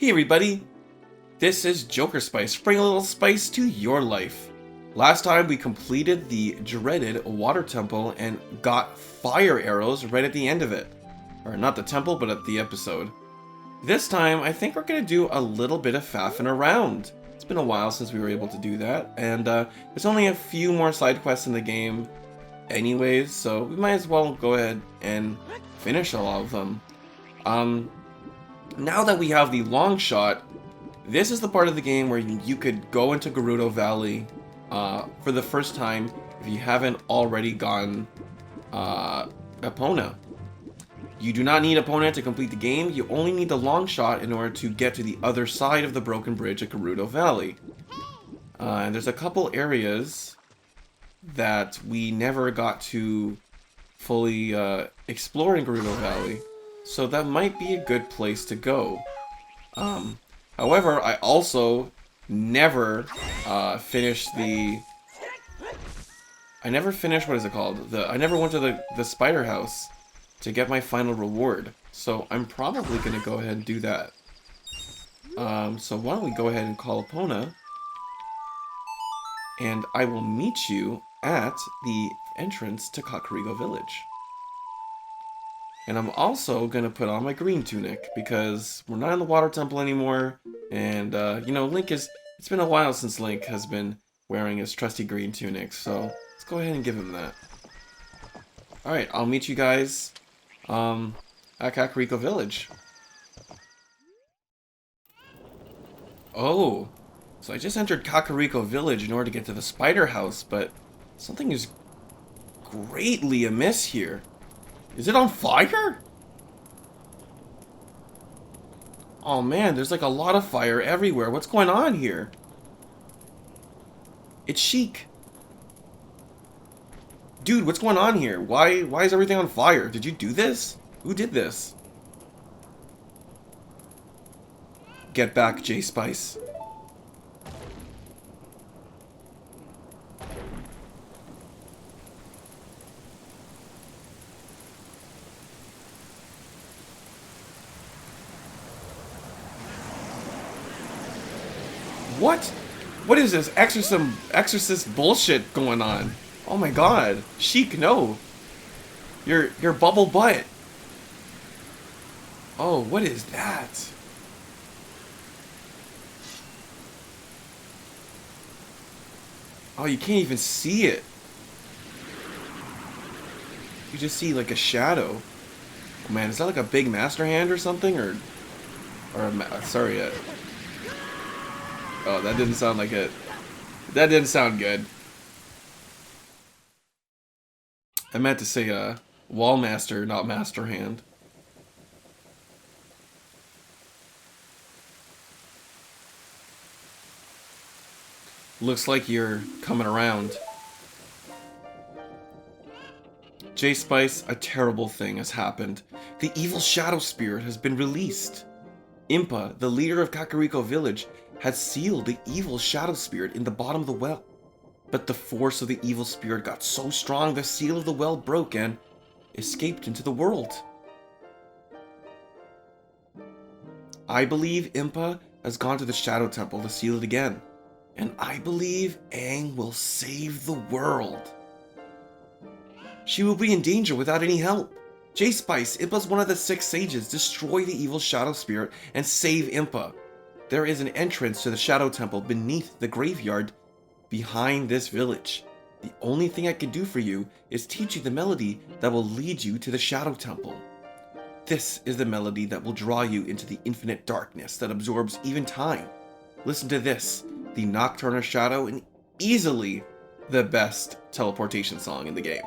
Hey everybody, this is jokerspice, bring a little spice to your life. Last time we completed the dreaded water temple and got fire arrows right at the end of it. Or not the temple, but at the episode. This time, I think we're going to do a little bit of faffing around. It's been a while since we were able to do that, and there's only a few more side quests in the game anyways, so we might as well go ahead and finish a lot of them. Now that we have the long shot, this is the part of the game where you could go into Gerudo Valley for the first time if you haven't already gotten Epona. You do not need Epona to complete the game, you only need the long shot in order to get to the other side of the broken bridge at Gerudo Valley. And there's a couple areas that we never got to fully explore in Gerudo Valley, so that might be a good place to go. However, I also never finished the... I never finished, what is it called? I never went to the spider house to get my final reward. So I'm probably going to go ahead and do that. So why don't we go ahead and call Epona. And I will meet you at the entrance to Kakariko Village. And I'm also going to put on my green tunic, because we're not in the water temple anymore, and, you know, it's been a while since Link has been wearing his trusty green tunic, so let's go ahead and give him that. Alright, I'll meet you guys, at Kakariko Village. Oh, so I just entered Kakariko Village in order to get to the spider house, but something is greatly amiss here. Is it on fire? Oh man, there's like a lot of fire everywhere. What's going on here? It's Sheik. Dude, what's going on here? Why is everything on fire? Did you do this? Who did this? Get back, J-Spice. What? What is this exorcist bullshit going on? Oh my god. Sheik, no. Your bubble butt. Oh, what is that? Oh, you can't even see it. You just see like a shadow. Oh man, is that like a big master hand or something? Or sorry, oh, that didn't sound like it. That didn't sound good. I meant to say, wall master, not master hand. Looks like you're coming around. J-Spice, a terrible thing has happened. The evil shadow spirit has been released. Impa, the leader of Kakariko Village, had sealed the evil shadow spirit in the bottom of the well. But the force of the evil spirit got so strong the seal of the well broke and escaped into the world. I believe Impa has gone to the Shadow Temple to seal it again. And I believe Aang will save the world. She will be in danger without any help. J-Spice, Impa's one of the 6 sages. Destroy the evil shadow spirit and save Impa. There is an entrance to the Shadow Temple beneath the graveyard behind this village. The only thing I can do for you is teach you the melody that will lead you to the Shadow Temple. This is the melody that will draw you into the infinite darkness that absorbs even time. Listen to this, the Nocturne of Shadow, and easily the best teleportation song in the game.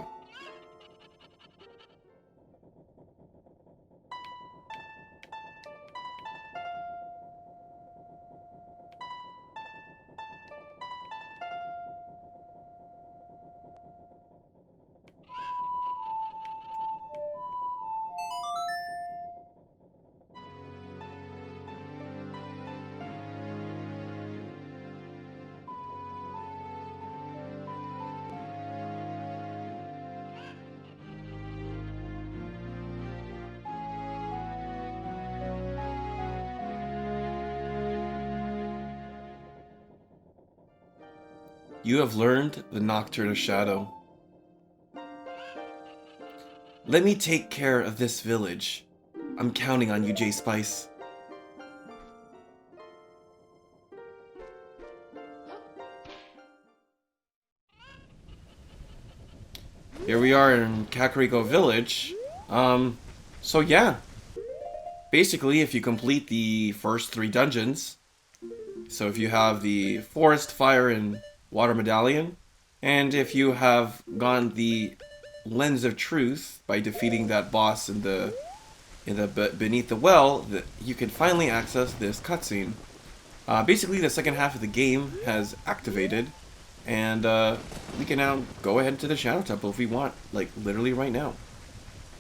You have learned the Nocturne of Shadow. Let me take care of this village. I'm counting on you, J-Spice. Here we are in Kakariko Village. So yeah. Basically, if you complete the first 3 dungeons, so if you have the Forest, Fire, and Water Medallion, and if you have gotten the Lens of Truth by defeating that boss in the beneath the well, you can finally access this cutscene. Basically, the second half of the game has activated, and we can now go ahead to the Shadow Temple if we want, like literally right now.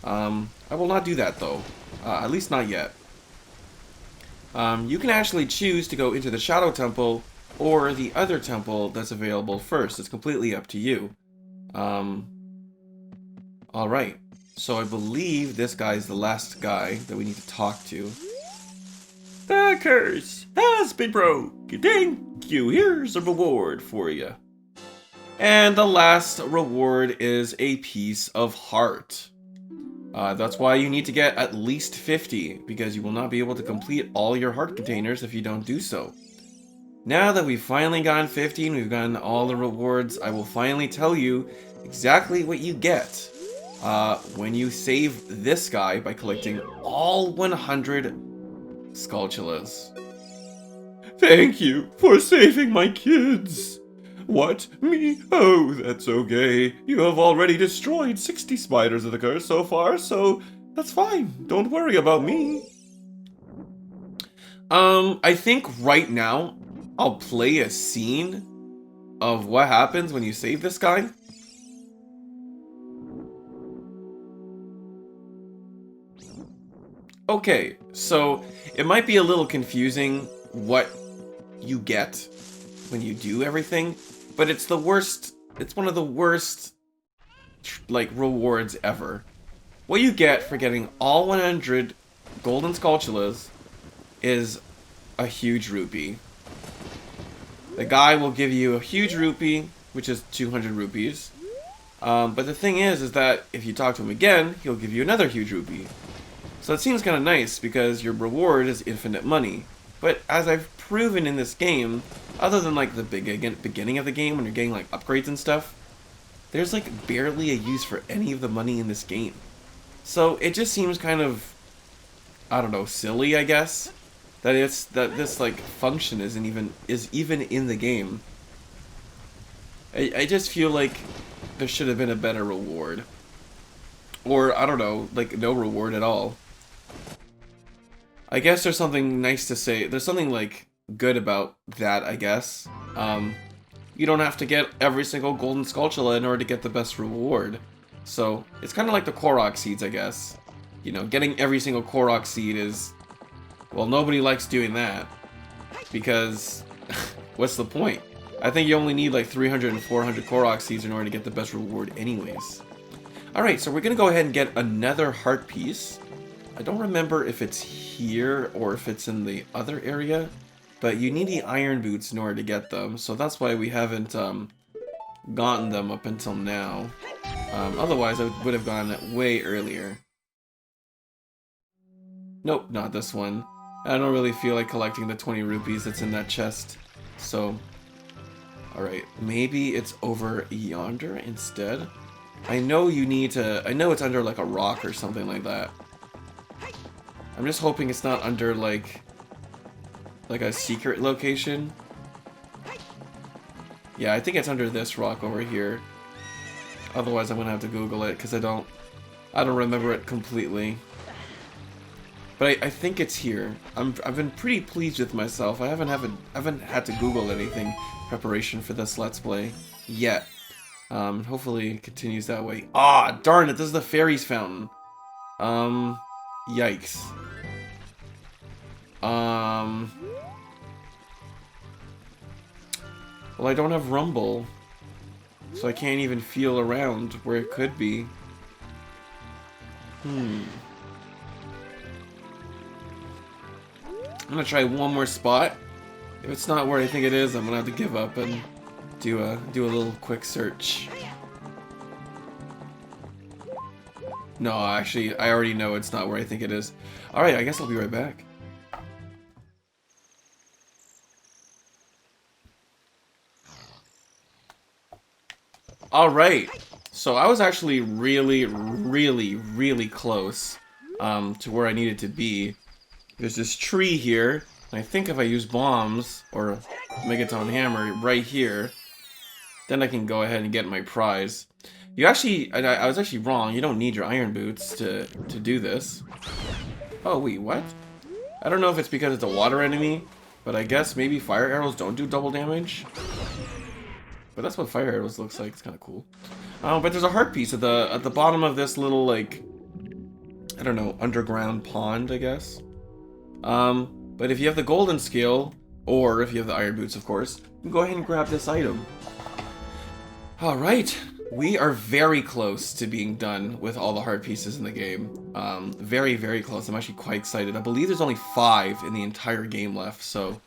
I will not do that though, at least not yet. You can actually choose to go into the Shadow Temple or the other temple that's available first. It's completely up to you. Alright, so I believe this guy is the last guy that we need to talk to. The curse has been broken. Thank you. Here's a reward for you. And the last reward is a piece of heart. That's why you need to get at least 50, because you will not be able to complete all your heart containers if you don't do so. Now that we've finally gotten 50 and we've gotten all the rewards, I will finally tell you exactly what you get when you save this guy by collecting all 100 Skulltulas. Thank you for saving my kids. What? Me? Oh, that's okay. You have already destroyed 60 spiders of the curse so far, so that's fine. Don't worry about me. I think right now I'll play a scene of what happens when you save this guy. Okay, so it might be a little confusing what you get when you do everything, but it's the worst, it's one of the worst, like, rewards ever. What you get for getting all 100 golden Skulltulas is a huge rupee. The guy will give you a huge rupee, which is 200 rupees. But the thing is that if you talk to him again, he'll give you another huge rupee. So it seems kind of nice because your reward is infinite money. But as I've proven in this game, other than like the beginning of the game when you're getting like upgrades and stuff, there's like barely a use for any of the money in this game. So it just seems kind of, I don't know, silly, I guess, that this like function is even in the game. I just feel like there should have been a better reward. Or, I don't know, like no reward at all. I guess there's something nice to say. There's something like good about that, I guess. You don't have to get every single golden Skulltula in order to get the best reward. So it's kind of like the Korok seeds, I guess. You know, getting every single Korok seed is, well, nobody likes doing that because what's the point? I think you only need like 300 and 400 Korok seeds in order to get the best reward anyways. Alright, so we're gonna go ahead and get another heart piece. I don't remember if it's here or if it's in the other area, but you need the iron boots in order to get them, so that's why we haven't gotten them up until now. Otherwise, I would have gotten it way earlier. Nope, not this one. I don't really feel like collecting the 20 rupees that's in that chest, so... Alright, maybe it's over yonder instead? I know you need to... I know it's under like a rock or something like that. I'm just hoping it's not under like a secret location. Yeah, I think it's under this rock over here. Otherwise I'm gonna have to Google it because I don't remember it completely. But I think it's here. I've been pretty pleased with myself. I haven't had to Google anything in preparation for this Let's Play yet. Hopefully it continues that way. Ah, darn it! This is the fairies fountain. Yikes. Well, I don't have Rumble, so I can't even feel around where it could be. I'm gonna try one more spot. If it's not where I think it is, I'm gonna have to give up and do a little quick search. No, actually, I already know it's not where I think it is. Alright, I guess I'll be right back. Alright, so I was actually really close to where I needed to be. There's this tree here, and I think if I use bombs, or Megaton Hammer right here, then I can go ahead and get my prize. You actually, I was actually wrong, you don't need your iron boots to do this. Oh wait, what? I don't know if it's because it's a water enemy, but I guess maybe fire arrows don't do double damage. But that's what fire arrows looks like. It's kind of cool. But there's a heart piece at the bottom of this little, like, I don't know, underground pond, I guess. But if you have the golden scale, or if you have the iron boots, of course, you can go ahead and grab this item. All right, we are very close to being done with all the heart pieces in the game. Very close. I'm actually quite excited. I believe there's only 5 in the entire game left. So,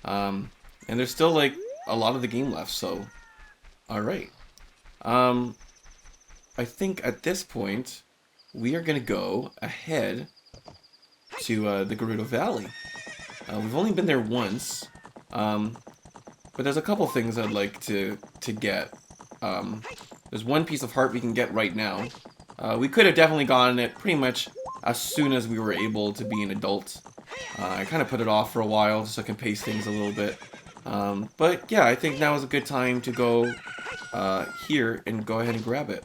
and there's still like a lot of the game left. So. Alright. I think at this point, we are going to go ahead to the Gerudo Valley. We've only been there once, but there's a couple things I'd like to get. There's one piece of heart we can get right now. We could have definitely gotten it pretty much as soon as we were able to be an adult. I kind of put it off for a while just so I can pace things a little bit. But yeah, I think now is a good time to go here and go ahead and grab it.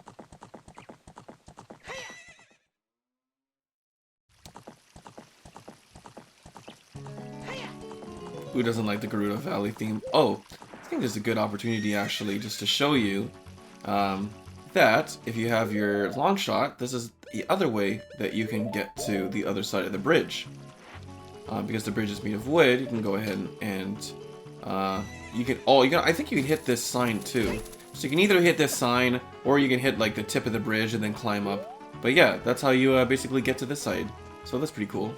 Who doesn't like the Gerudo Valley theme? Oh, I think there's a good opportunity actually just to show you that if you have your long shot, this is the other way that you can get to the other side of the bridge. Because the bridge is made of wood, you can go ahead and you can. Oh, I think you can hit this sign too. So you can either hit this sign, or you can hit like the tip of the bridge and then climb up. But yeah, that's how you basically get to this side. So that's pretty cool.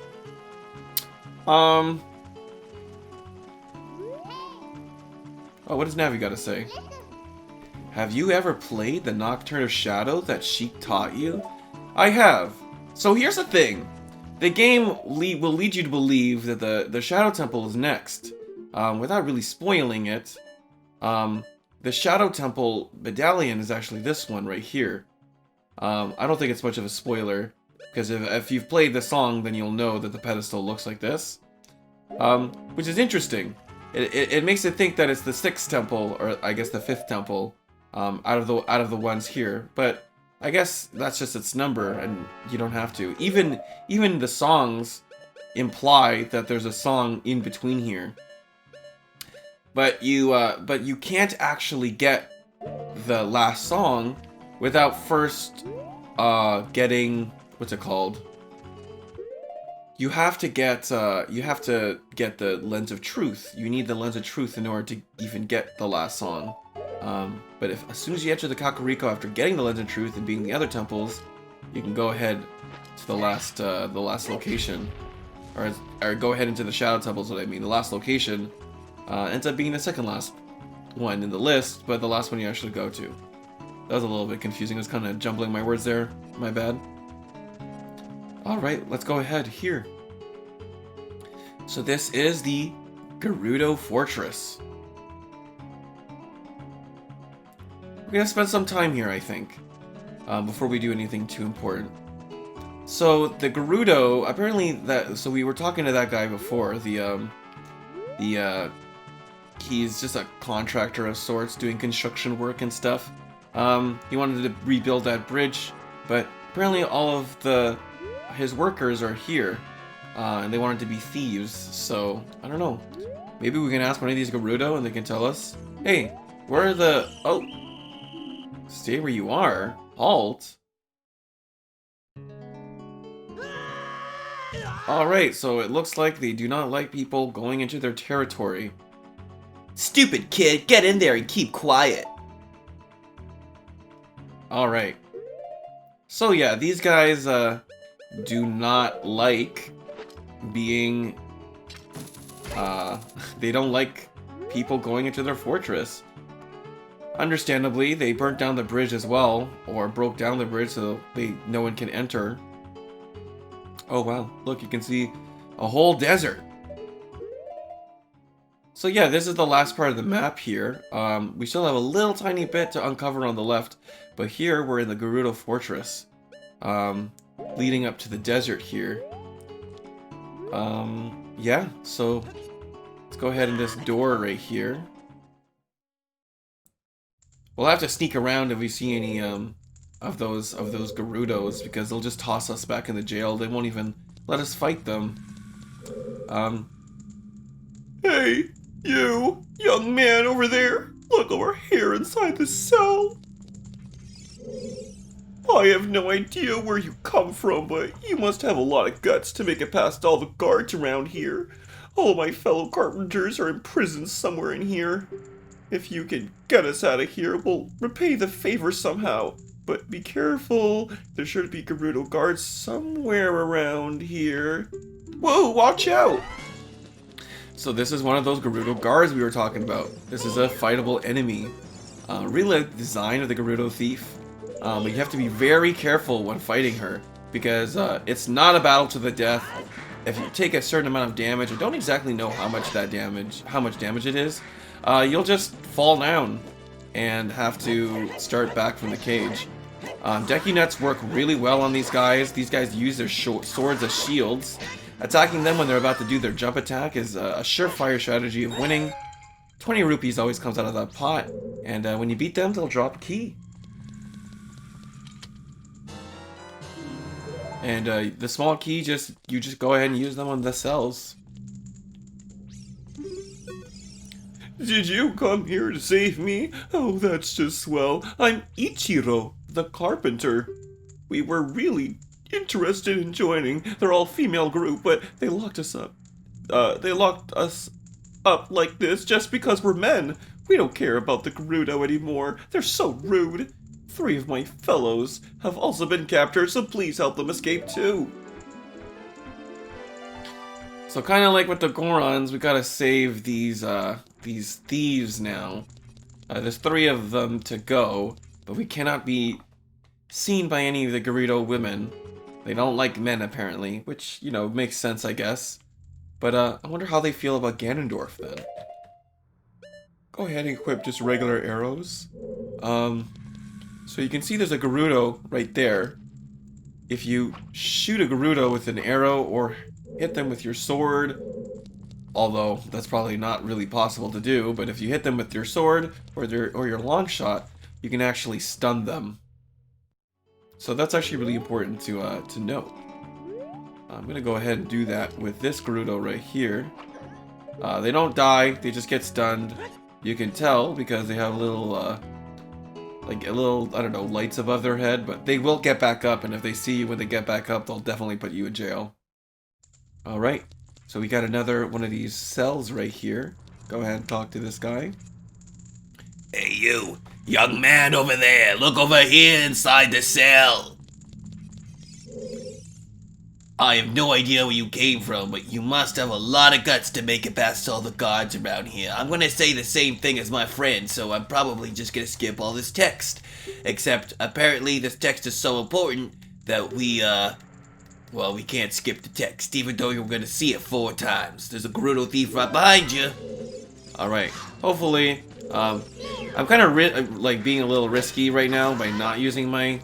Oh, what does Navi got to say? Have you ever played the Nocturne of Shadow that Sheik taught you? I have. So here's the thing. The game will lead you to believe that the Shadow Temple is next. Without really spoiling it, the Shadow Temple medallion is actually this one right here. I don't think it's much of a spoiler, because if you've played the song, then you'll know that the pedestal looks like this. Which is interesting. It makes it think that it's the 6th temple, or I guess the 5th temple, out of the ones here. But I guess that's just its number, and you don't have to. Even the songs imply that there's a song in between here. But you can't actually get the last song without first getting, what's it called? You have to get the Lens of Truth. You need the Lens of Truth in order to even get the last song. But as soon as you enter the Kakariko after getting the Lens of Truth and being in the other temples, you can go ahead to the last location, or go ahead into the Shadow Temples. What I mean, the last location ends up being the second last one in the list, but the last one you actually go to. That was a little bit confusing. I was kind of jumbling my words there. My bad. Alright, let's go ahead here. So this is the Gerudo Fortress. We're gonna spend some time here, I think, before we do anything too important. So the Gerudo, apparently so we were talking to that guy before, he's just a contractor of sorts doing construction work and stuff. He wanted to rebuild that bridge, but apparently all of his workers are here, and they wanted to be thieves, so I don't know. Maybe we can ask one of these Gerudo and they can tell us. Hey, where are the... Oh! Stay where you are. Halt. Alright, so it looks like they do not like people going into their territory. Stupid kid, get in there and keep quiet. Alright. So yeah, these guys do not like being... they don't like people going into their fortress. Understandably, they burnt down the bridge as well, or broke down the bridge so no one can enter. Oh wow, look, you can see a whole desert. So yeah, this is the last part of the map here. We still have a little tiny bit to uncover on the left, but here we're in the Gerudo Fortress, leading up to the desert here. Yeah, so let's go ahead and this door right here. We'll have to sneak around if we see any of those Gerudos, because they'll just toss us back in the jail. They won't even let us fight them. Hey, you young man over there, look over here inside the cell. I have no idea where you come from, but you must have a lot of guts to make it past all the guards around here. All of my fellow carpenters are in prison somewhere in here. If you can get us out of here, we'll repay the favor somehow. But be careful, there's sure to be Gerudo guards somewhere around here. Whoa, watch out! So this is one of those Gerudo guards we were talking about. This is a fightable enemy. Really like the design of the Gerudo thief. But you have to be very careful when fighting her, because it's not a battle to the death. If you take a certain amount of damage, I don't exactly know how much damage it is, you'll just fall down and have to start back from the cage. Deku nets work really well on these guys. These guys use their swords as shields. Attacking them when they're about to do their jump attack is a surefire strategy of winning. 20 rupees always comes out of that pot, and when you beat them, they'll drop a key. And the small key, you just go ahead and use them on the cells. Did you come here to save me? Oh, that's just swell. I'm Ichiro, the carpenter. We were really interested in joining. They're all female group, but they locked us up. They locked us up like this just because we're men. We don't care about the Gerudo anymore. They're so rude. 3 of my fellows have also been captured, so please help them escape too. So kind of like with the Gorons, we gotta save these thieves now. There's 3 of them to go, but we cannot be seen by any of the Gerudo women. They don't like men apparently, which, you know, makes sense I guess. But I wonder how they feel about Ganondorf then. Go ahead and equip just regular arrows. So you can see there's a Gerudo right there. If you shoot a Gerudo with an arrow or hit them with your sword, although that's probably not really possible to do, but if you hit them with your sword or your long shot, you can actually stun them. So that's actually really important to note. I'm gonna go ahead and do that with this Gerudo right here. They don't die, they just get stunned. You can tell because they have little I don't know, lights above their head, but they will get back up, and if they see you when they get back up, they'll definitely put you in jail. Alright, so we got another one of these cells right here. Go ahead and talk to this guy. Hey you, young man over there, look over here inside the cell. I have no idea where you came from, but you must have a lot of guts to make it past all the guards around here. I'm gonna say the same thing as my friend, so I'm probably just gonna skip all this text. Except, apparently this text is so important that we can't skip the text, even though you're gonna see it 4 times. There's a Gerudo thief right behind you. Alright, hopefully, I'm kind of like being a little risky right now by not using my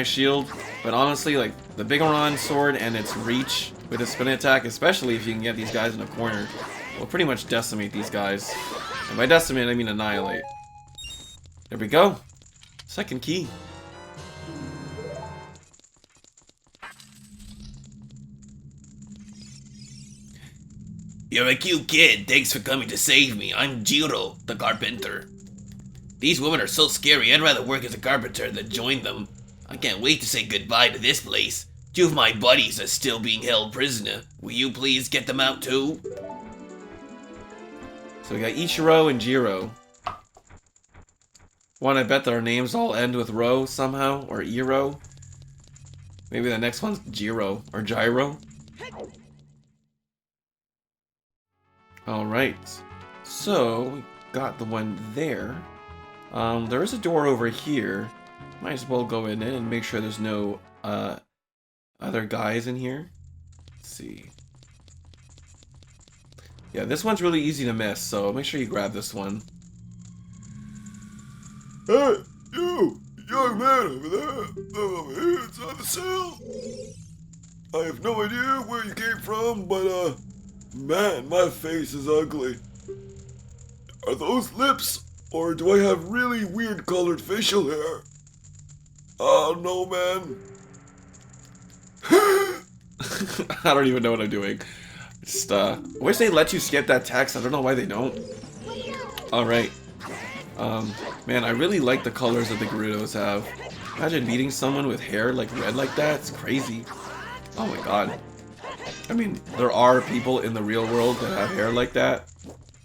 shield, but honestly, like, the Bigoron sword and its reach with a spin attack, especially if you can get these guys in a corner, will pretty much decimate these guys. And by decimate, I mean annihilate. There we go. Second key. You're a cute kid, thanks for coming to save me. I'm Jiro, the carpenter. These women are so scary, I'd rather work as a carpenter than join them. I can't wait to say goodbye to this place. 2 of my buddies are still being held prisoner. Will you please get them out too? So we got Ichiro and Jiro. One, I bet their names all end with Ro somehow, or Iro. Maybe the next one's Jiro, or Gyro. Alright, so we got the one there. There is a door over here. Might as well go in it and make sure there's no other guys in here. Let's see. Yeah, this one's really easy to miss, so make sure you grab this one. Hey, you! Young man over there! Over here inside the cell! I have no idea where you came from, but, man, my face is ugly. Are those lips, or do I have really weird colored facial hair? Oh, no, man. I don't even know what I'm doing. Just, I wish they let you skip that text. I don't know why they don't. Alright. Man, I really like the colors that the Gerudos have. Imagine meeting someone with hair like red like that. It's crazy. Oh my god. I mean, there are people in the real world that have hair like that.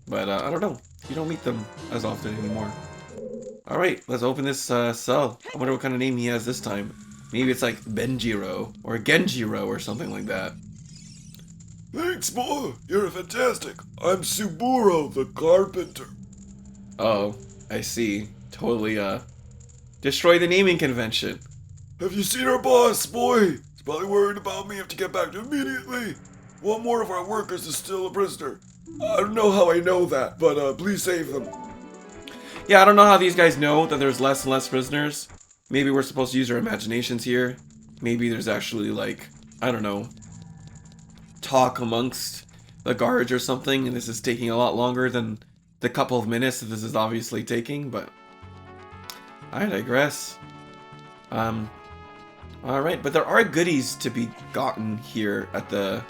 But, I don't know. You don't meet them as often anymore. Alright, let's open this cell. I wonder what kind of name he has this time. Maybe it's like Benjiro or Genjiro or something like that. Thanks, boy. You're fantastic. I'm Suburo the carpenter. Oh, I see. Totally, destroy the naming convention. Have you seen our boss, boy? He's probably worried about me. Have to get back to him immediately. One more of our workers is still a prisoner. I don't know how I know that, but please save them. Yeah, I don't know how these guys know that there's less and less prisoners. Maybe we're supposed to use our imaginations here. Maybe there's actually, like, I don't know, talk amongst the guards or something, and this is taking a lot longer than the couple of minutes that this is obviously taking, but I digress. Alright, but there are goodies to be gotten here at the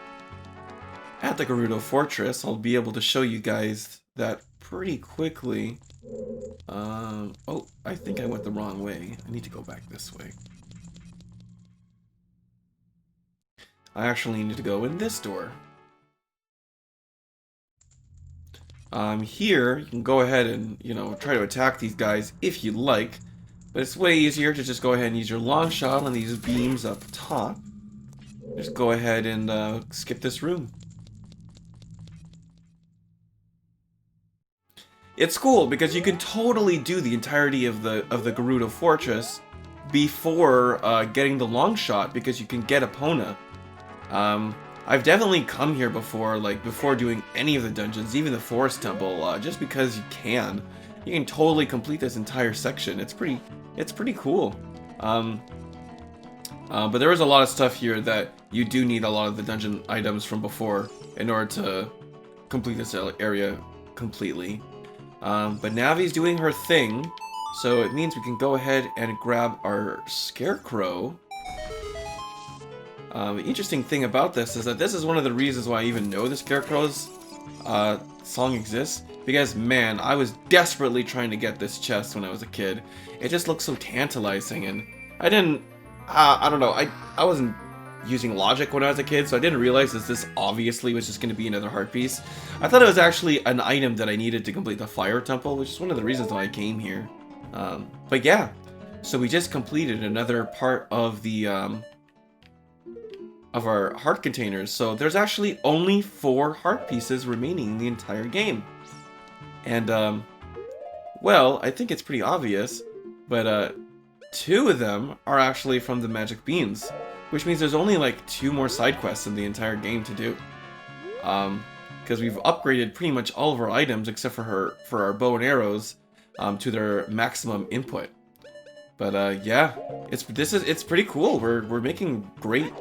Gerudo Fortress. I'll be able to show you guys that pretty quickly. Oh, I think I went the wrong way. I need to go back this way. I actually need to go in this door. Here, you can go ahead and, you know, try to attack these guys if you like. But it's way easier to just go ahead and use your long shot on these beams up top. Just go ahead and skip this room. It's cool because you can totally do the entirety of the Gerudo Fortress before getting the long shot, because you can get Epona. I've definitely come here before, like before doing any of the dungeons, even the Forest Temple, just because you can. You can totally complete this entire section. It's pretty cool. But there is a lot of stuff here that you do need a lot of the dungeon items from before in order to complete this area completely. But Navi's doing her thing, so it means we can go ahead and grab our Scarecrow. The interesting thing about this is that this is one of the reasons why I even know the Scarecrow's song exists. Because, man, I was desperately trying to get this chest when I was a kid. It just looked so tantalizing, and I didn't... I don't know, I wasn't using logic when I was a kid, so I didn't realize that this obviously was just going to be another heart piece. I thought it was actually an item that I needed to complete the Fire Temple, which is one of the reasons why I came here. But yeah, so we just completed another part of the of our heart containers. So there's actually only 4 heart pieces remaining in the entire game. And well, I think it's pretty obvious, but 2 of them are actually from the magic beans, which means there's only like 2 more side quests in the entire game to do. Because we've upgraded pretty much all of our items except for our bow and arrows to their maximum input. But yeah, it's pretty cool. We're making great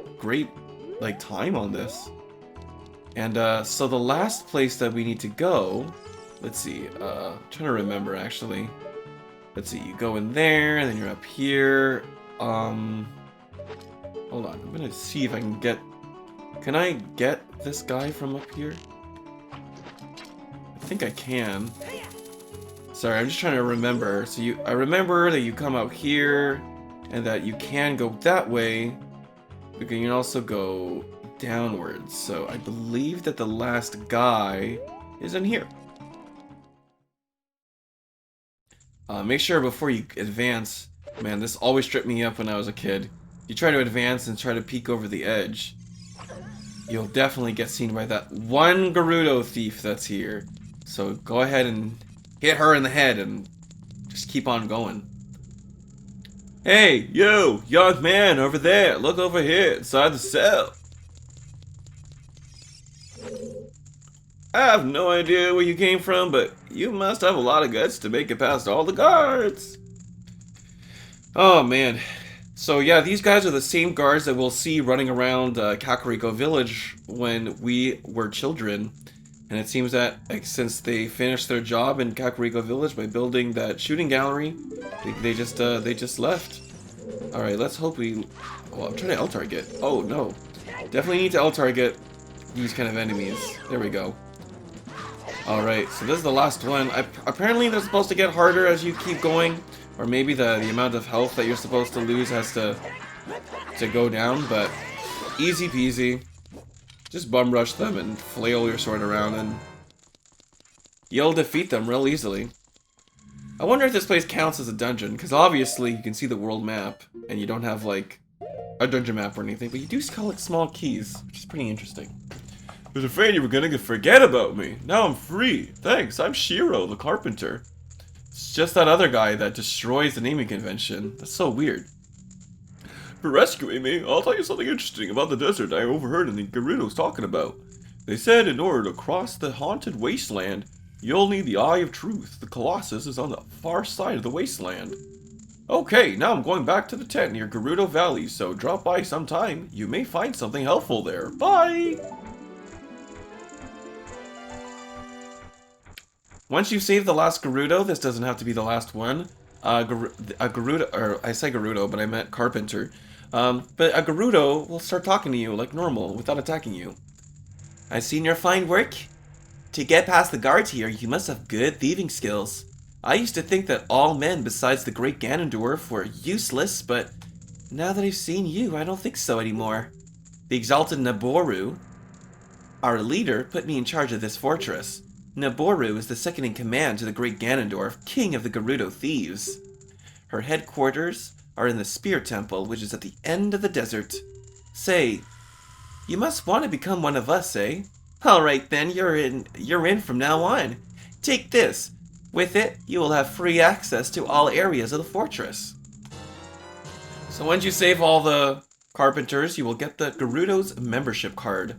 like time on this. And so the last place that we need to go, let's see, I'm trying to remember actually. Let's see, you go in there and then you're up here. Hold on, I'm gonna see if I can get... Can I get this guy from up here? I think I can. Sorry, I'm just trying to remember. So I remember that you come out here and that you can go that way. You can also go downwards. So I believe that the last guy is in here. Make sure before you advance, man, this always tripped me up when I was a kid. You try to advance and try to peek over the edge, you'll definitely get seen by that one Gerudo thief that's here. So go ahead and hit her in the head and Just keep on going. Hey, you, young man over there, look over here inside the cell. I have no idea where you came from, but you must have a lot of guts to make it past all the guards. Oh man. So yeah, these guys are the same guards that we'll see running around Kakariko Village when we were children. And it seems that since they finished their job in Kakariko Village by building that shooting gallery, they just left. All right, let's hope we. Well, I'm trying to L-target. Oh no, definitely need to L-target these kind of enemies. There we go. All right, so this is the last one. Apparently, they're supposed to get harder as you keep going, or maybe the amount of health that you're supposed to lose has to go down. But easy peasy. Just bum rush them and flail your sword around and you'll defeat them real easily. I wonder if this place counts as a dungeon, because obviously you can see the world map and you don't have like a dungeon map or anything, but you do collect small keys, which is pretty interesting. I was afraid you were gonna forget about me. Now I'm free. Thanks, I'm Shiro, the carpenter. It's just that other guy that destroys the naming convention. That's so weird. For rescuing me, I'll tell you something interesting about the desert I overheard in the Gerudos talking about. They said in order to cross the haunted wasteland, you'll need the Eye of Truth. The Colossus is on the far side of the wasteland. Okay, now I'm going back to the tent near Gerudo Valley, so drop by sometime. You may find something helpful there. Bye! Once you save the last Gerudo, this doesn't have to be the last one. Gerudo, or I say Gerudo, but I meant Carpenter. But a Gerudo will start talking to you like normal, without attacking you. I've seen your fine work. To get past the guards here, you must have good thieving skills. I used to think that all men besides the great Ganondorf were useless, but now that I've seen you, I don't think so anymore. The exalted Naboru, our leader, put me in charge of this fortress. Naboru is the second in command to the great Ganondorf, king of the Gerudo thieves. Her headquarters are in the Spear Temple, which is at the end of the desert. Say, you must want to become one of us, eh? Alright then, you're in from now on. Take this. With it, you will have free access to all areas of the fortress. So once you save all the carpenters, you will get the Gerudo's membership card.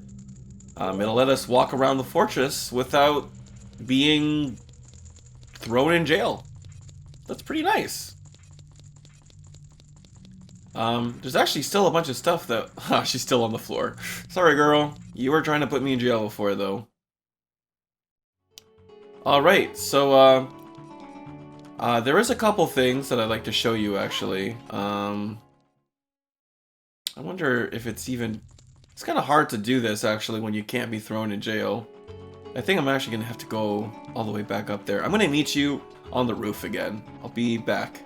It'll let us walk around the fortress without being thrown in jail. That's pretty nice. There's actually still a bunch of stuff that... she's still on the floor. Sorry, girl. You were trying to put me in jail before, though. Alright, so, there is a couple things that I'd like to show you, actually. I wonder if it's even... It's kind of hard to do this, actually, when you can't be thrown in jail. I think I'm actually going to have to go all the way back up there. I'm going to meet you on the roof again. I'll be back.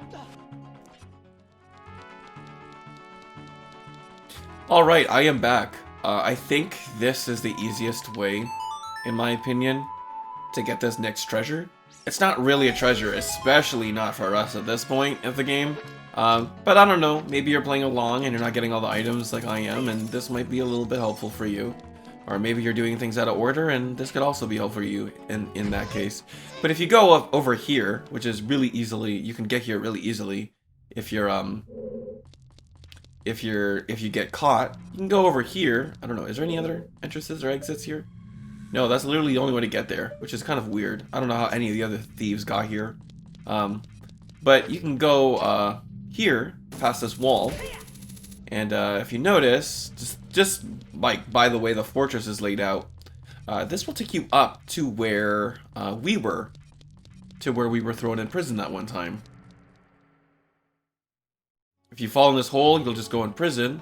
Alright, I am back. I think this is the easiest way, in my opinion, to get this next treasure. It's not really a treasure, especially not for us at this point of the game. But I don't know, maybe you're playing along and you're not getting all the items like I am, and this might be a little bit helpful for you. Or maybe you're doing things out of order, and this could also be helpful for you in that case. But if you go up over here, which is really easily, you can get here really easily if you're, if you get caught, you can go over here. I don't know, is there any other entrances or exits here? No, that's literally the only way to get there, which is kind of weird. I don't know how any of the other thieves got here. But you can go here, past this wall, and if you notice, just like by the way the fortress is laid out, this will take you up to where we were thrown in prison that one time. If you fall in this hole, you'll just go in prison.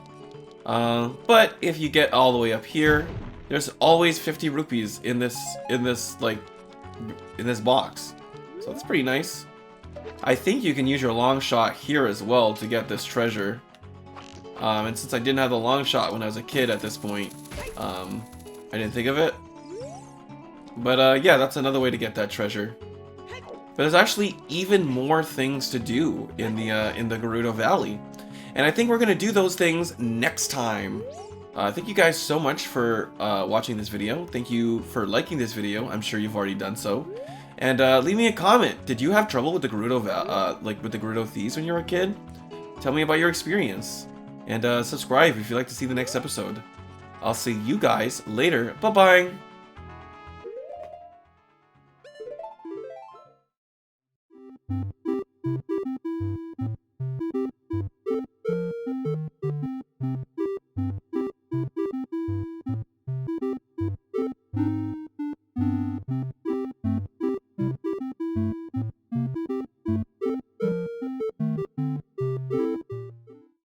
But if you get all the way up here, there's always 50 rupees in this box. So that's pretty nice. I think you can use your long shot here as well to get this treasure. And since I didn't have the long shot when I was a kid at this point, I didn't think of it. But yeah, that's another way to get that treasure. But there's actually even more things to do in the Gerudo Valley. And I think we're going to do those things next time. Thank you guys so much for watching this video. Thank you for liking this video. I'm sure you've already done so. And leave me a comment. Did you have trouble with the Gerudo, with the Gerudo thieves when you were a kid? Tell me about your experience. And subscribe if you'd like to see the next episode. I'll see you guys later. Bye-bye.